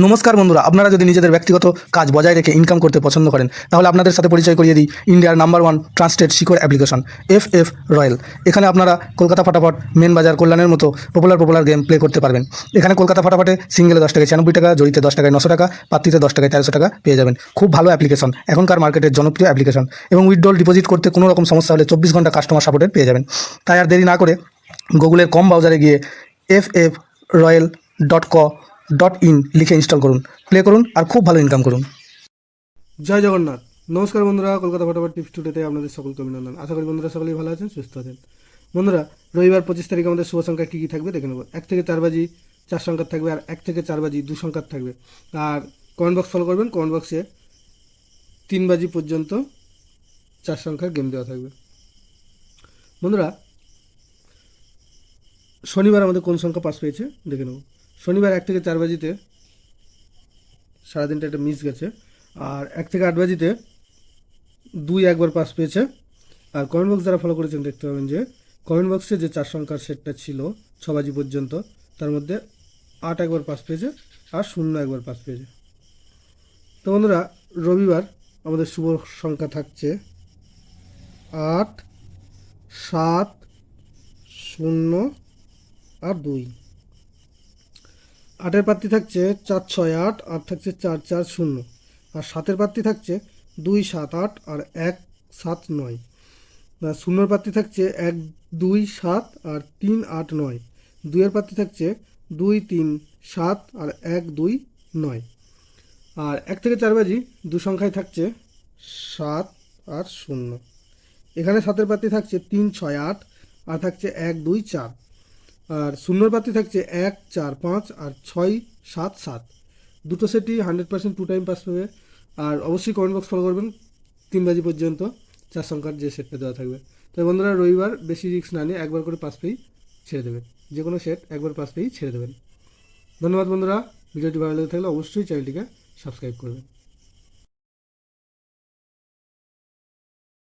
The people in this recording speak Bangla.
নমস্কার বন্ধুরা, আপনারা যদি নিজেদের ব্যক্তিগত কাজ বজায় রেখে ইনকাম করতে পছন্দ করেন তাহলে আপনাদের সাথে পরিচয় করিয়ে দিই ইন্ডিয়ার নাম্বার 1 ট্রান্সটেড শিকড় অ্যাপ্লিকেশন FF রয়্যাল। এখানে আপনারা কলকাতা ফাটাফাট, মেন বাজার, কল্যাণের মতো পপুলার গেম প্লে করতে পারবেন। এখানে কলকাতা ফাটাফাটে সিঙ্গেলে 10 টাকায় 96 টাকা, জড়িতে 10 টাকায় 900 টাকা, পাত্রীতে 10 টাকায় 1300 টাকা পেয়ে যাবেন। খুব ভালো অ্যাপ্লিকেশন, এখনকার মার্কেটের জনপ্রিয় অ্যাপ্লিকেশন এবং উইথড্রল ডিপোজিট করতে কোনো রকম সমস্যা হলে 24 ঘন্টা কাস্টমার সাপোর্টের পেয়ে যাবেন। তাই আর দেরি না করে গুগলের কম ব্রাউজারে গিয়ে ffroyal.co.in লিখে ইনস্টল করুন, প্লে করুন আর খুব ভালো ইনকাম করুন। জয় জগন্নাথ। নমস্কার বন্ধুরা, কলকাতা ফটাফট টিপস টুডেতে আপনাদের সকলকে অভিনন্দন। আশা করি বন্ধুরা সকলেই ভালো আছেন, সুস্থ আছেন। বন্ধুরা, রবিবার 25 তারিখ আমাদের শুভ সংখ্যা কী কী থাকবে দেখে নেব। 1 থেকে 4 বাজি 4 সংখ্যার থাকবে, আর 1 থেকে 4 বাজি 2 সংখ্যার থাকবে। আর কমেন্ট বক্স ফলো করবেন, কমেন্ট বক্সে 3 বাজি পর্যন্ত 4 সংখ্যার গেম দেওয়া থাকবে। বন্ধুরা, শনিবার আমাদের কোন সংখ্যা পাস পেয়েছে দেখে নেব। শনিবার 1 থেকে 4 বাজিতে সারাদিনটা একটা মিস গেছে, আর 1 থেকে 8 বাজিতে 2 একবার পাস পেয়েছে। আর কমেন্ট বক্স যারা ফলো করেছেন দেখতে পাবেন যে কমেন্ট বক্সে যে 4 সংখ্যার সেটটা ছিল 6 বাজি পর্যন্ত, তার মধ্যে 8 একবার পাস পেয়েছে আর 0 একবার পাস পেয়েছে। তো বন্ধুরা, রবিবার আমাদের শুভ সংখ্যা থাকছে 8, 7, 0 আর 2। 8-এর প্রার্থী থাকছে 4, 6, 8, আর থাকছে 4, 4, 0। আর 7-এর প্রার্থী থাকছে 2, 7, 8 আর 1, 7, 9। 0-এর প্রার্থী থাকছে 1, 2, 7 আর 3, 8, 9। 2-এর প্রার্থী থাকছে 2, 3, 7 আর 1, 2, 9। আর 1 থেকে 4 বাজি 2 সংখ্যায় থাকছে 7 আর 0। এখানে 7-এর প্রার্থী থাকছে 3, 6, 8 আর থাকছে 1, 2, 4। আর 0-এর প্রার্থী থাকছে 1, 4, 5 আর 6, 7, 7। দুটো সেটই 100% 2 টাইম পাস পাবে। আর অবশ্যই কমেন্ট বক্স ফলো করবেন 3 বাজি পর্যন্ত 4 সংখ্যার যে সেটটা দেওয়া থাকবে। তো বন্ধুরা, রবিবার বেশি রিস্ক না নিয়ে একবার করে পাস পেয়েই ছেড়ে দেবেন, যে কোনো সেট একবার পাস পেয়েই ছেড়ে দেবেন। ধন্যবাদ বন্ধুরা, ভিডিওটি ভালো লেগে থাকলে অবশ্যই চ্যানেলটিকে সাবস্ক্রাইব করবেন।